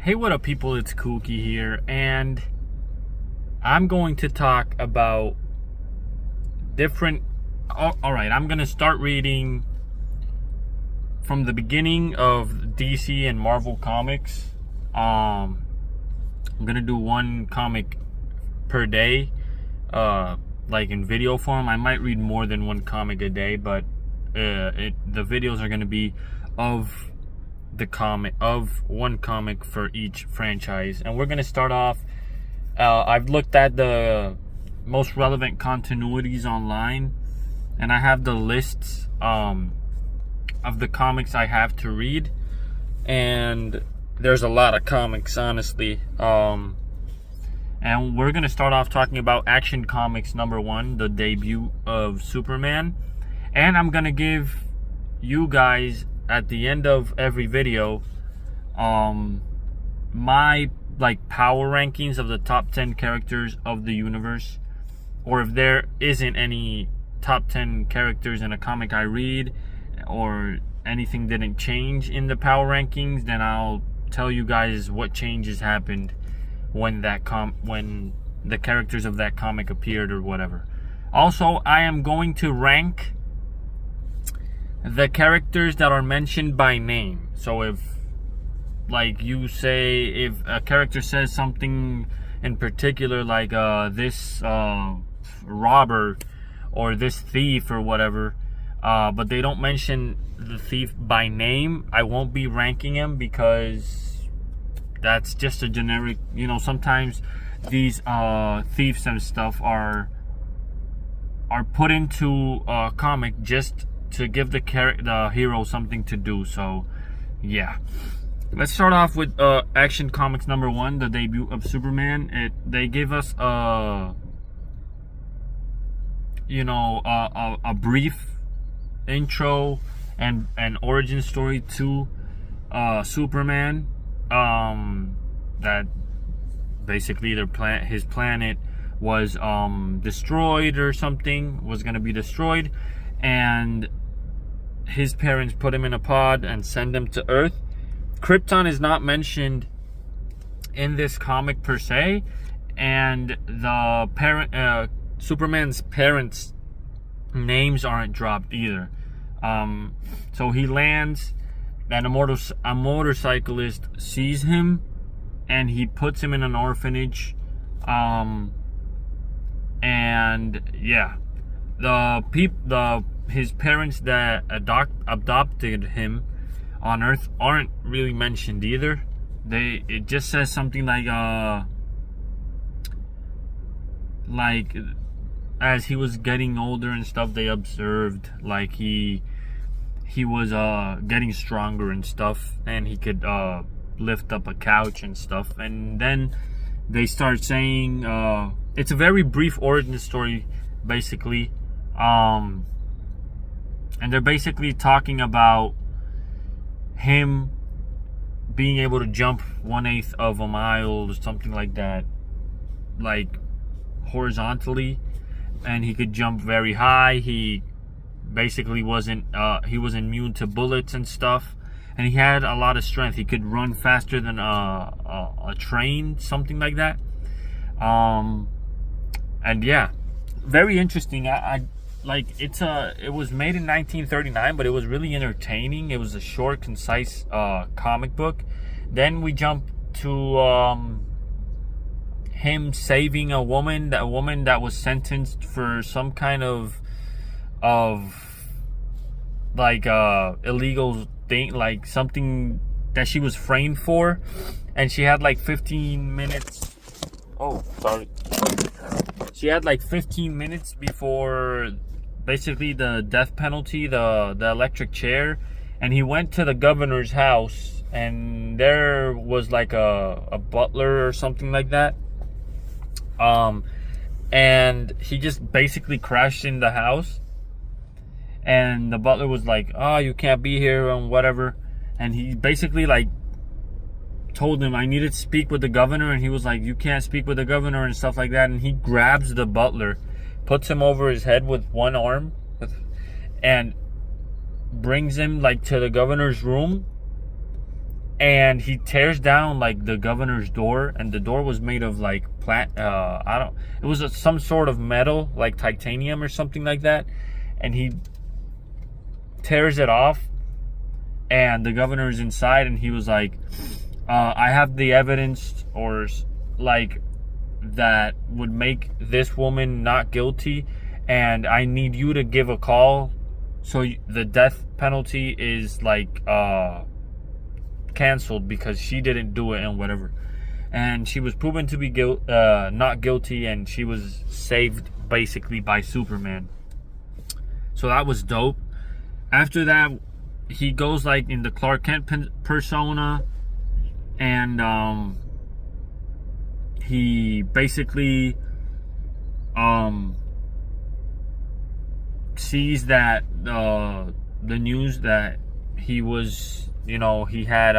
Hey, what up, people? It's Kuqui here, and I'm going to talk about different. Alright, I'm going to start reading from the beginning of DC and Marvel comics. I'm going to do one comic per day, like in video form. I might read more than one comic a day, but the videos are going to be of one comic for each franchise. And we're going to start off, I've looked at the most relevant continuities online, and I have the lists of the comics I have to read, and there's a lot of comics, honestly. And we're going to start off talking about Action Comics #1, the debut of Superman. And I'm going to give you guys at the end of every video my power rankings of the top 10 characters of the universe, or if there isn't any top 10 characters in a comic I read, or anything didn't change in the power rankings, then I'll tell you guys what changes happened when the characters of that comic appeared or whatever. Also, I am going to rank the characters that are mentioned by name. So if if a character says something in particular, like this robber or this thief or whatever, but they don't mention the thief by name, I won't be ranking him, because that's just a generic, sometimes these thieves and stuff are put into a comic just to give the hero something to do. So yeah, let's start off with Action Comics #1, the debut of Superman. They give us a brief intro and an origin story to Superman, that basically his planet was destroyed, or something was going to be destroyed, and his parents put him in a pod and send him to Earth. Krypton is not mentioned in this comic per se, and the Superman's parents' names aren't dropped either. So he lands, and a motorcyclist sees him, and he puts him in an orphanage. And yeah, his parents that adopted him on Earth aren't really mentioned either. It just says something like as he was getting older and stuff, they observed he was getting stronger and stuff, and he could lift up a couch and stuff. And then they start saying it's a very brief origin story, basically. And they're basically talking about him being able to jump 1/8 of a mile or something like that, horizontally, and he could jump very high. He basically he was immune to bullets and stuff, and he had a lot of strength. He could run faster than a train, something like that. And yeah, very interesting. It was made in 1939, but it was really entertaining. It was a short, concise comic book. Then we jump to him saving a woman that was sentenced for some kind of illegal thing, something that she was framed for, and she had 15 minutes. Oh, sorry. She had 15 minutes before basically the death penalty, the electric chair, and he went to the governor's house, and there was a butler or something like that, and he just basically crashed in the house, and the butler was like, "Oh, you can't be here," and whatever, and he basically told him, "I needed to speak with the governor," and he was like, "You can't speak with the governor," and stuff like that. And he grabs the butler, puts him over his head with one arm, and brings him to the governor's room, and he tears down like the governor's door, and the door was made of like it was some sort of metal, like titanium or something like that, and he tears it off, and the governor is inside, and he was like, I have the evidence, or like, that would make this woman not guilty, and I need you to give a call so the death penalty is like canceled because she didn't do it and whatever. And she was proven to be not guilty, and she was saved basically by Superman. So that was dope. After that, he goes like in the Clark Kent persona, and he basically sees that the news that he was, he had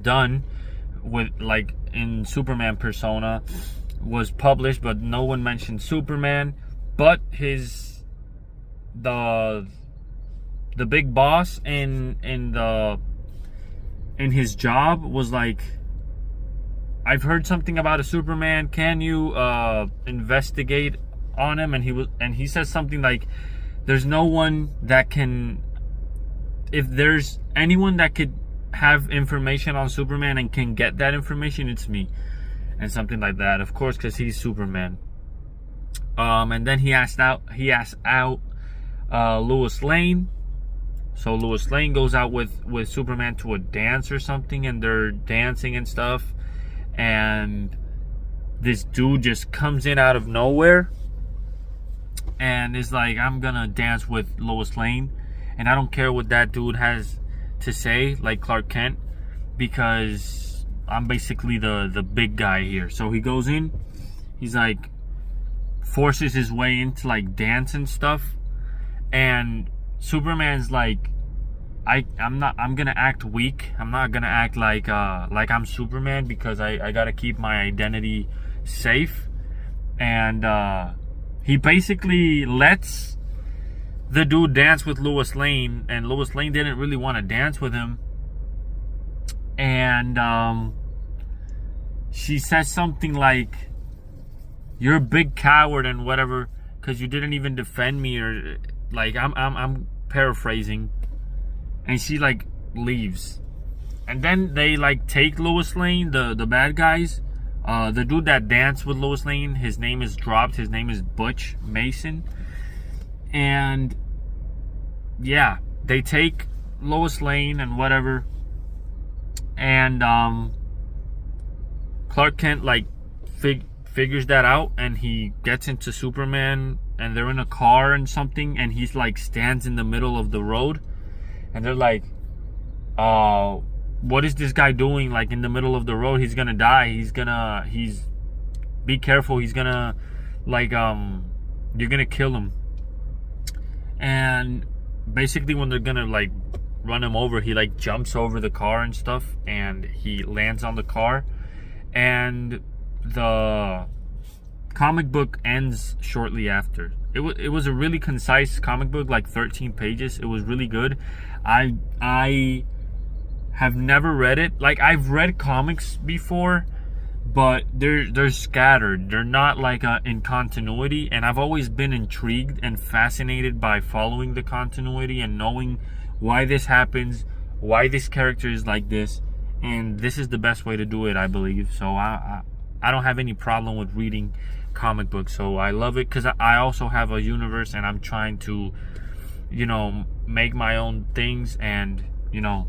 done with, like, in Superman persona was published, but no one mentioned Superman. But the big boss in his job was like, I've heard something about a Superman. Can you investigate on him? And he says something like, there's no one that can, if there's anyone that could have information on Superman and can get that information, it's me. And something like that, of course, because he's Superman. And then he asked out Lois Lane. So Lois Lane goes out with Superman to a dance or something, and they're dancing and stuff, and this dude just comes in out of nowhere and is like, I'm gonna dance with Lois Lane, and I don't care what that dude has to say, like Clark Kent, because I'm basically the big guy here. So he goes in, he's like, forces his way into like dance and stuff, and Superman's like, I'm gonna act weak. I'm not gonna act like I'm Superman, because I gotta keep my identity safe. And he basically lets the dude dance with Lois Lane, and Lois Lane didn't really want to dance with him. And she says something like, you're a big coward and whatever, because you didn't even defend me, or like, I'm paraphrasing. And she like leaves, and then they like take Lois Lane, the bad guys. The dude that danced with Lois Lane, his name is dropped. His name is Butch Mason. And yeah, they take Lois Lane and whatever. And Clark Kent like figures that out, and he gets into Superman, and they're in a car and something, and he's like stands in the middle of the road. And they're like, what is this guy doing like in the middle of the road? He's gonna die. Be careful. He's gonna like, you're gonna kill him. And basically when they're gonna like run him over, he like jumps over the car and stuff, and he lands on the car. And the comic book ends shortly after. It was a really concise comic book, like 13 pages. It was really good. I have never read it. Like, I've read comics before, but they're scattered. They're not like in continuity, and I've always been intrigued and fascinated by following the continuity and knowing why this happens, why this character is like this, and this is the best way to do it, I believe. So I don't have any problem with reading comic books. So I love it, because I also have a universe, and I'm trying to, make my own things. And you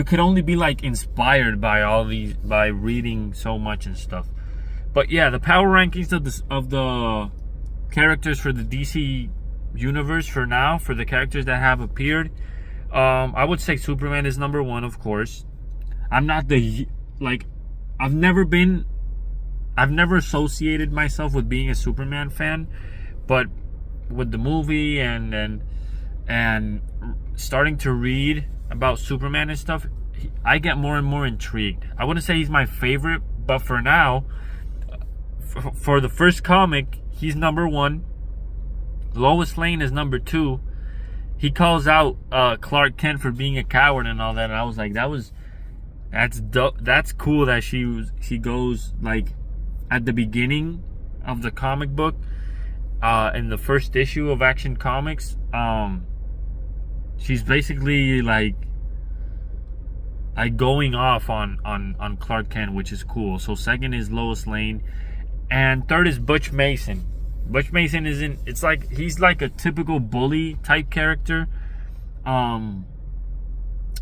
could only be like inspired by all these by reading so much and stuff. But yeah, the power rankings of the characters for the DC universe for now, for the characters that have appeared, I would say Superman is number one, of course. I'm not I've never associated myself with being a Superman fan, but with the movie and starting to read about Superman and stuff, I get more and more intrigued. I wouldn't say he's my favorite, but for now, for the first comic, he's number one. Lois Lane is number two, he calls out Clark Kent for being a coward and all that, and I was like, that's dope. That's cool that she goes like at the beginning of the comic book, in the first issue of Action Comics, she's basically like going off on Clark Kent, which is cool. So second is Lois Lane, and third is Butch Mason. Butch Mason it's like he's like a typical bully type character. And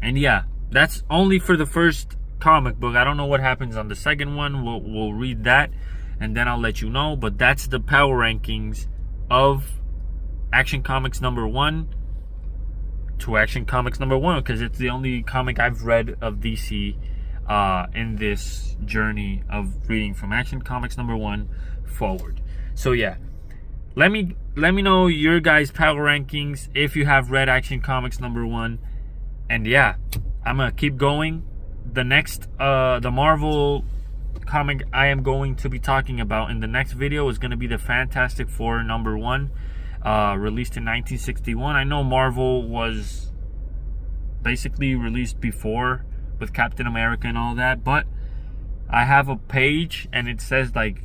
yeah, that's only for the first comic book. I don't know what happens on the second one. We'll read that and then I'll let you know. But that's the power rankings of Action Comics #1 to Action Comics #1, because it's the only comic I've read of DC in this journey of reading from Action Comics #1 forward. So yeah, let me know your guys' power rankings if you have read Action Comics #1. And yeah, I'm gonna keep going. The next the Marvel comic I am going to be talking about in the next video is going to be the Fantastic Four #1, released in 1961. I know Marvel was basically released before with Captain America and all that, but I have a page and it says like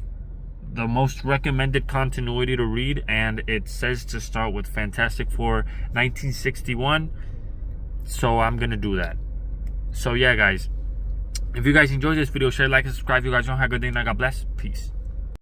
the most recommended continuity to read, and it says to start with Fantastic Four 1961. So I'm gonna do that. So yeah, guys, if you guys enjoyed this video, share, like, and subscribe. You guys don't have a good day, and God bless. Peace.